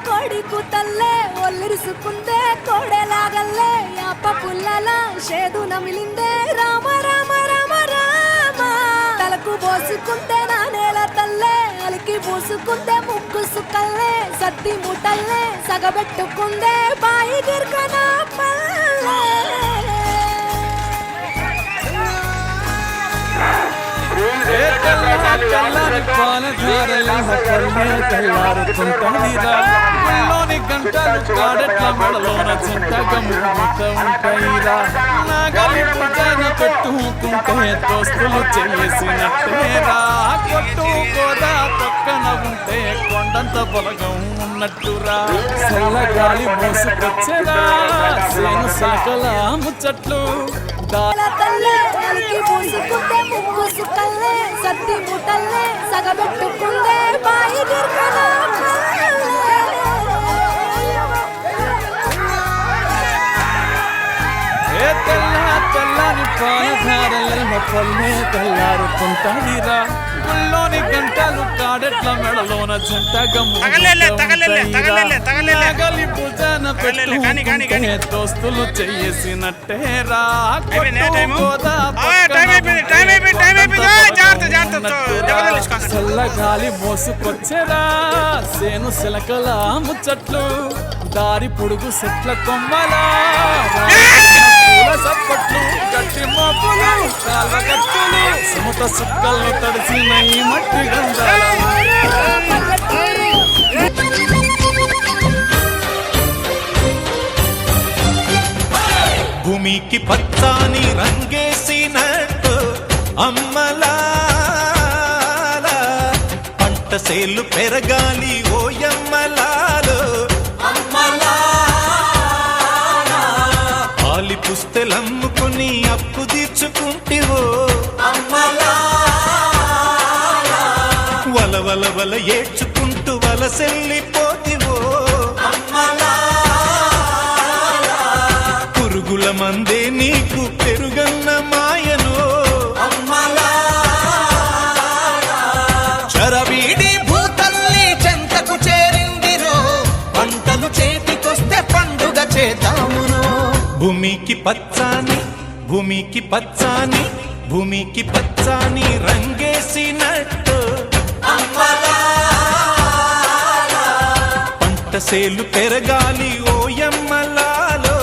కోడి కూతల్లే ఒల్లిరుసుకుందే కోడెలాగల్లే యాప పుల్లల షేదు నమిలిందే రామ రామ రామ రామ తలకు పోసుకుంటే నా నేల తల్లే అలికి పూసుకుంటే ముక్కు సుక్కల్లే సత్తి ముటల్లే సగబెట్టుకుందే బాయి గిర్కన పల్లె తెల్లారి పాలధారల తెల్లారుతుంటాయిరా లోని గంటలు కాడట్ల మెడలోన చింతగా మురుగుతూ ఉంటాయిరా నాగలి పూజన పెట్టుకుంటే దోస్తులు చేసినట్టేరా కొట్టు గోదా పక్కన ఉంటే కొండంత బలగం ఉన్నట్టురా చల్లగాలి మోసుకొచ్చేరా సేను సలకల ముచ్చట్లు తల్లే అలికి పూసుకుంటే ముక్కు సుక్కల్లే సత్తి ముటల్లే సగబెట్టుకుందే బాయి గిర్కన తెల్లని పాలధారల పల్లె తెల్లారుతుంటాయిరా గుళ్ళోని గంటలు కాడెట్ల మెడలోన జంటగా తగలి భుజన పెట్టుకుంటే దోస్తులు చేసినట్టేరా చల్లగాలి మోసుకొచ్చేరా సేను సిలకల ముచ్చట్లు దారి పొడుగు సెట్ల కొమ్మలా సప్పట్లు గట్టి మోపులు కాళ్ళ గట్టులు సుమత సుక్కల్ని తడిసిన ఈ మట్టి గంధాల భూమికి పచ్చాని రంగేసినట్టు అమ్మలా పంట సేలు పెరగాలి ఓయమ్మలాలు పాలి పుస్తెలమ్ముకుని అప్పు తీర్చుకుంటివో వల వల వల ఏడ్చుకుంటూ వలసెల్లిపోతివో పురుగుల మందే నీకు పెరుగన్న మాయను చరవీడి భూతల్లి చెంతకు చేరిందిరో పంటలు చేతికొస్తే పండుగ చేద్దామును భూమికి పచ్చాని భూమికి పచ్చాని భూమికి పచ్చాని రంగేసినట్టు పంట సేలు పెరగాలి ఓయమ్మలాలో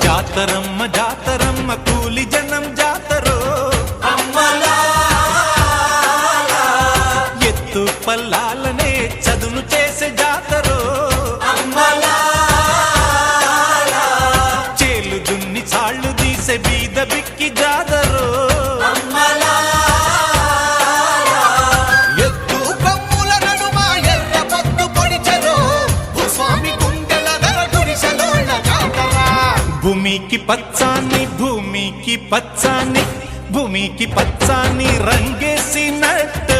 జాతరమ్మ జాతరమ్మ కూలి జనం జాతరో ఎత్తు పల్లాలనే చదును చేసే జాతరో చేలు దున్ని చాళ్ళు తీసే బీద బిక్కి జాతరో ఎత్తు కమ్ముల నడుమ ఎర్ర పొద్దు పొడిచెరో భూస్వామి గుండెల ధర గుడిసెలోళ్ళ జాతర భూమికి పచ్చాని భూమికి పచ్చాని భూమికి పచ్చాని రంగేసినట్టు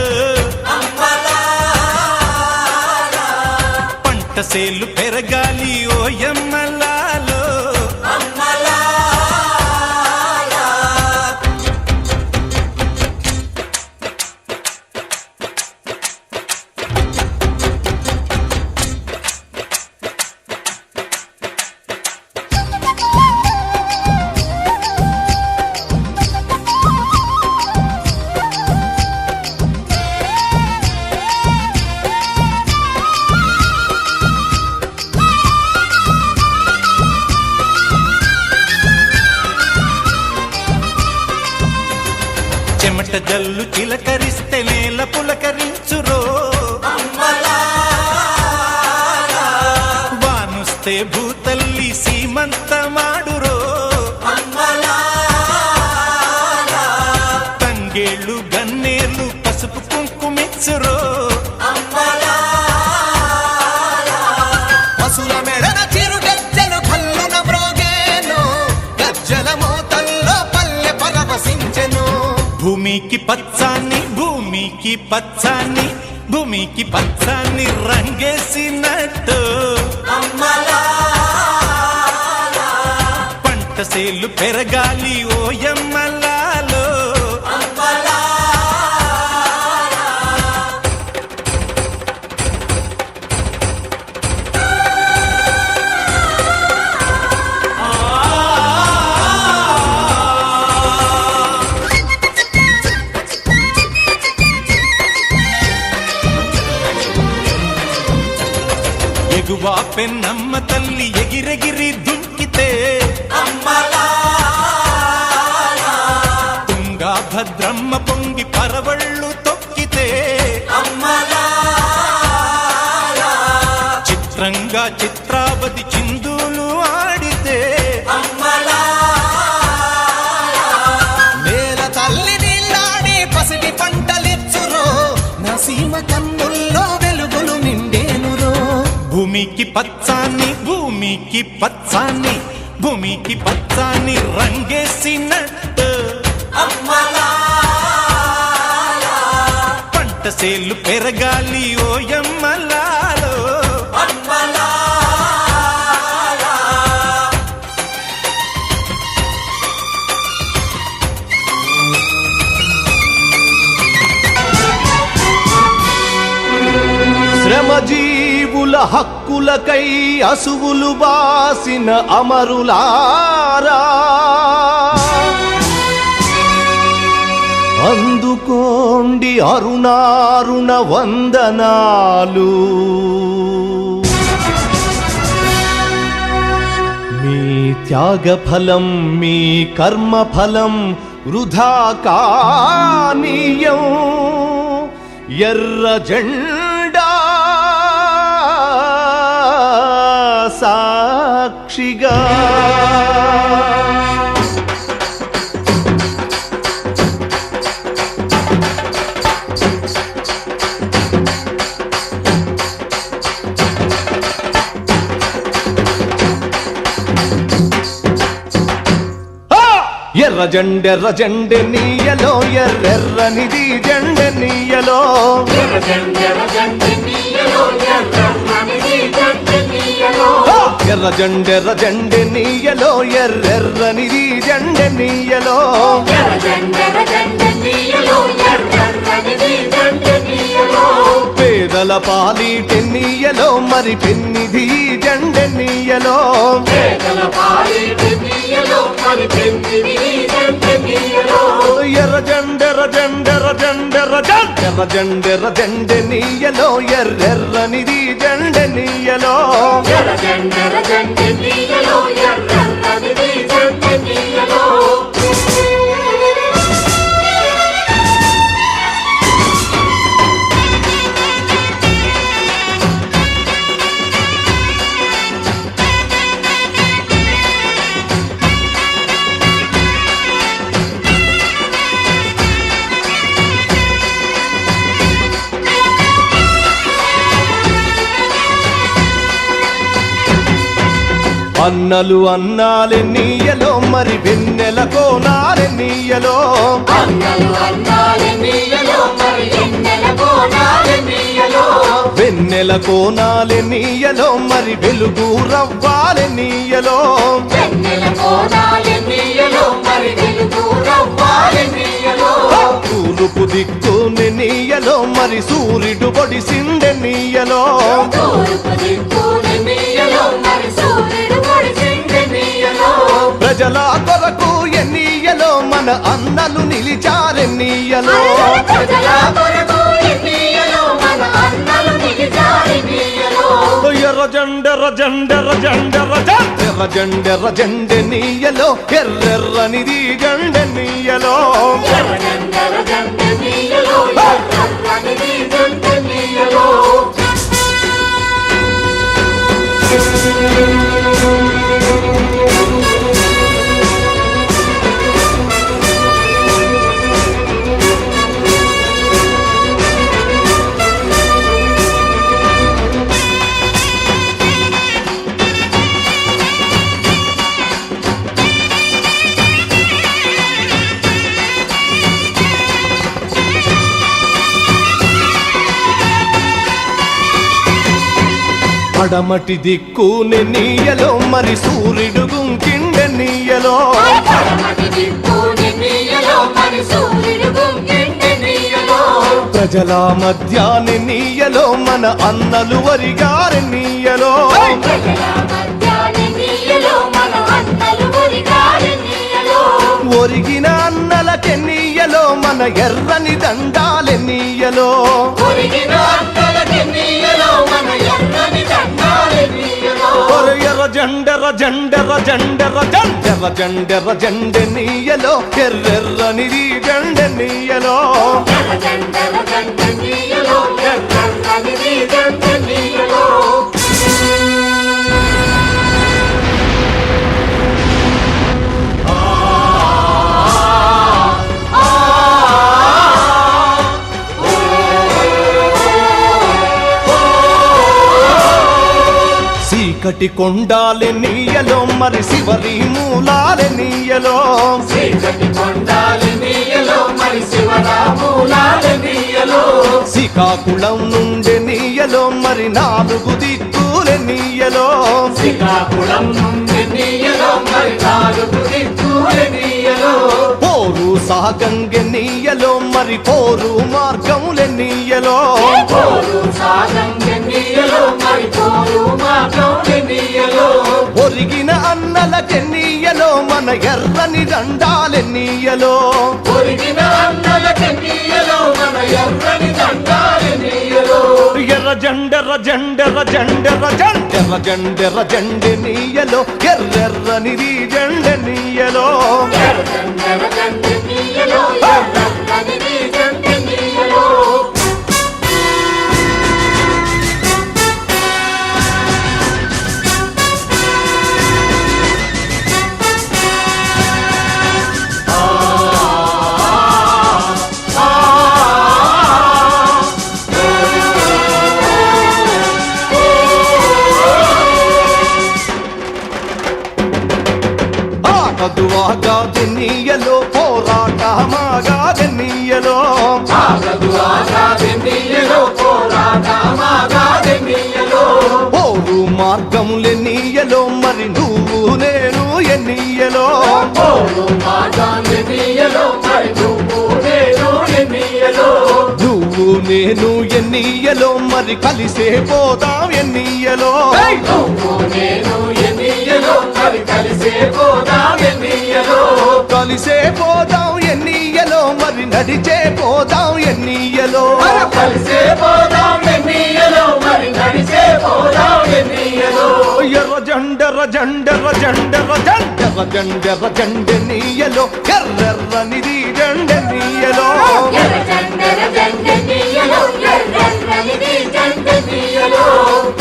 పంట సేలు పెరగాలి ఓయమ్మలాలో చెమట జల్లు చిలకరిస్తే నేల పులకరించురో వానుస్తే భూతల్లి సీమంత మాడురో తంగేళ్ళు గన్నేర్లు పసుపు కుంకుమిచ్చురో పశుల మెడన చిరుగజ్జలు కల్లున మ్రోగేను భూమికి పచ్చాన్ని భూమికి పచ్చాన్ని భూమికి పచ్చాన్ని రంగేసినట్టు పంట సేలు పెరగాలి ఓయమ్మలాలో ఎగువా పెన్నమ్మ తల్లి ఎగిరెగిరి దుంకితే తుంగా భద్రమ్మ పొంగి పరవళ్ళు తొక్కితే చిత్రంగా చిత్రావతి చిందులు ఆడితే నేల తల్లి నీళ్ళాడి పసిడి పంటలిచ్చురో నా సీమ కన్నుల్లో వెలుగులు నిండేనురో భూమికి పచ్చాన్ని భూమికి పచ్చాన్ని భూమికి పచ్చాన్ని రంగేసినట్టు పంట సేలు పెరగాలి ఓయమ్మలాలో శ్రమజీవుల హక్కులకై అసువులు బాసిన అమరులారా అందుకోండి అరుణారుణ వందనాలు మీ త్యాగఫలం మీ కర్మఫలం వృధా కానీయం ఎర్ర జెండా సాక్షిగా ఎర్ర జెండె నీయలో ఎర్రెర్రనిది జెండె నీయలో ఎర్ర జెండె నీయలో ఎర్రెర్రనిది జెండె నీయలో పేదల పాలిటె నీయలో మరి పెన్నిధి జెండె నీయలో ఎర్ర జెండె నీయలో ఎర్రెర్రనిది జెండె నీయలో అన్నలు అన్నాలే నీయలో మరి వెన్నెల కోనాలే నీయలో వెన్నెల కోనాలే నీయలో మరి వెలుగు రవ్వాలే నీయలో తూర్పు దిక్కుని నీయలో మరి సూర్యుడు పొడిసిందె నీయలో ప్రజల కొరకు ఎన్నీయలో మన అన్నలు నిలిచారెన్నీయలో ఎర్ర జెండె నీయలో ఎర్రెర్రనిది జెండె నీయలో పడమటి దిక్కు నెన్నీయలో మరి సూర్యుడు గుంకిండె నీయలో ప్రజల మధ్య నెన్నీయలో మన అన్నలు వరిగారె నీయలో ఒరిగిన అన్నలకెన్నీయలో మన ఎర్రని దండాలెన్నీయలో ఎర్ర జండెర జండెర జండెర జండెర జండెర జండె నీయలో ఎర్రెర్రనిది జండె నీయలో చీకటి కొండాలె నీయలో మరి శివరి మూలాలె నీయలో శ్రీకాకుళం నుండి నీయలో మరి 4 దిక్కులె నీయలో పోరు సాగంగె నీయలో మరి పోరు మార్గములె నీయలో ఒరిగిన అన్నలకెన్నీయలో మన ఎర్రని దండాలెన్నీయలో ఎర్ర జండెర జండెర జండెర జండెర జండెర జండె నీయలో ఎర్రెర్రనిది జండె నీయలో ఆగదు నీయలో పోరాటమాగాది నీయలో పోరు మార్గములే నీయలో మరి నువ్వు నేను ఎన్నీయలో నువ్వు నేను ఎన్నీయలో మరి కలిసే పోదాం ఎన్నీయలో కలిసే పోదాం ఎన్నీయలో మరి నడిచే పోదాం ఎన్నీయలో ఎర్ర జండెర జండెర జండెర జండెర జండెర జండె నీయలో ఎర్రెర్రనిది జండె నీయలో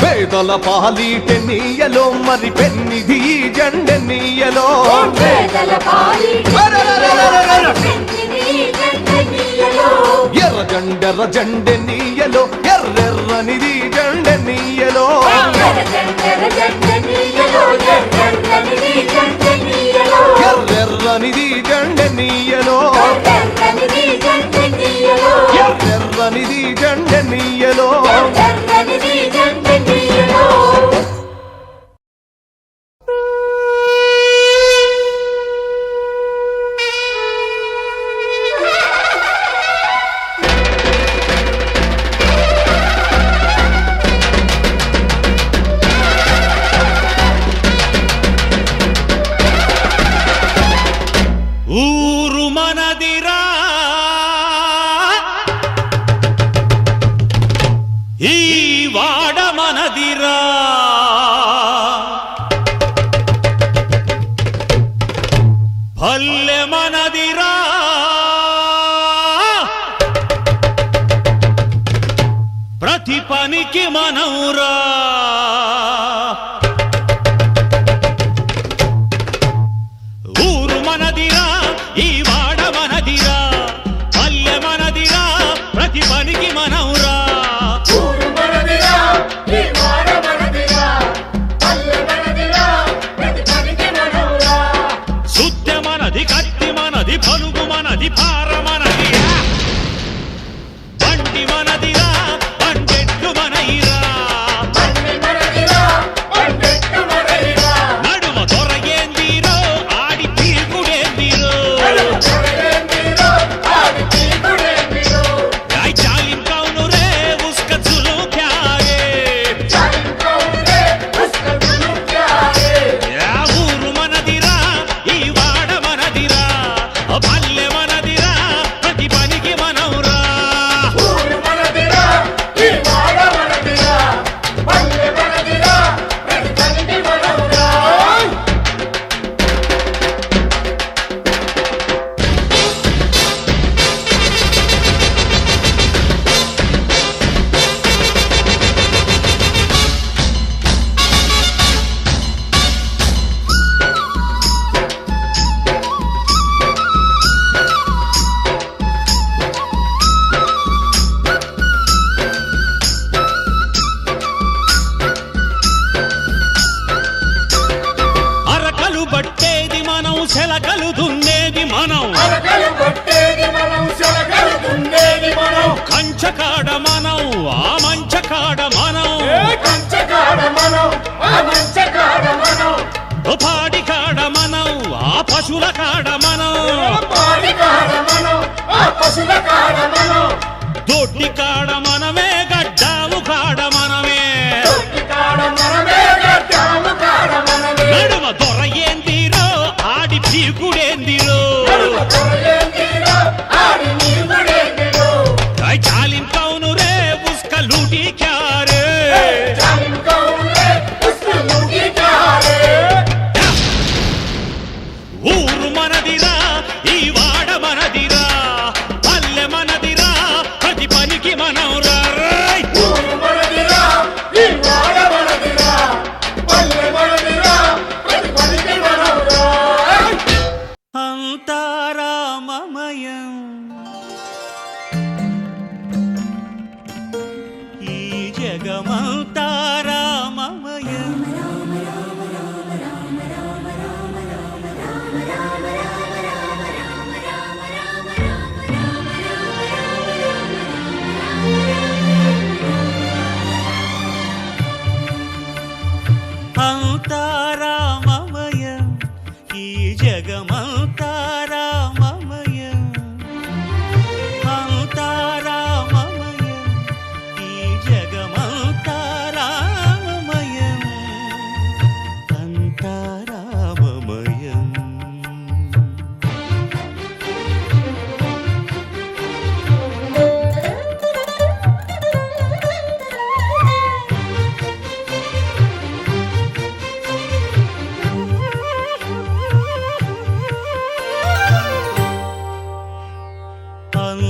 పేదల పాలీటె నీయలో మరి పెన్నిది జండె నీయలో ఎర్ర జండెర జండె నీయలో ఎర్రెర్రనిది జండె నీయలో ఎర్రెర్రనిది జండె నీయలో ఎర్రెర్రనిది జండె నీయలో ఊరు మనదిరా ఈ వాడ మనదిరా పల్లె మనదిరా ప్రతి పనికి మనవురా ఊరు మనదిరా ఈ వాడ మనదిరా పల్లె మనదిరా ప్రతి పనికి మనవురా సుత్తె మనది కత్తి మనది పలుగు మనది పార మనది బండి మనదిరా బండెట్లు మనయిరా బట్టేది మనం శలకలు దున్నేది మనం కంచకాడ మనం ఆ మంచకాడ మనం పాడి కాడ మనం ఆ పశువుల కాడ మనం దొడ్డి కాడ మనమే గడ్డాము కాడ మనమే నడుమ దొర ఏందిరో ఆడి పీకుడేందిరో చాలిం కౌను రే ఉస్క లూటీ క్యారే ఊరు మనదిరా ఈ వాడ మనదిరా పల్లె మనదిరా ప్రతి పనికి మనం రా అంతారామమయం ఈ జగమంతారామమయం అంతారామమయం ఈ జగమంతారామమయం అంతారామమయం ఈ జగమంతారామమయం అంతారామమయం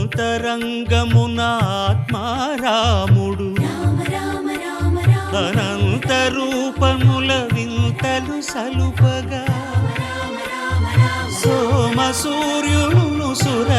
అంతరంగమున ఆత్మారాముడు అనంత రూపముల వింతలు సలుపగా సోమ సూర్యులను సుర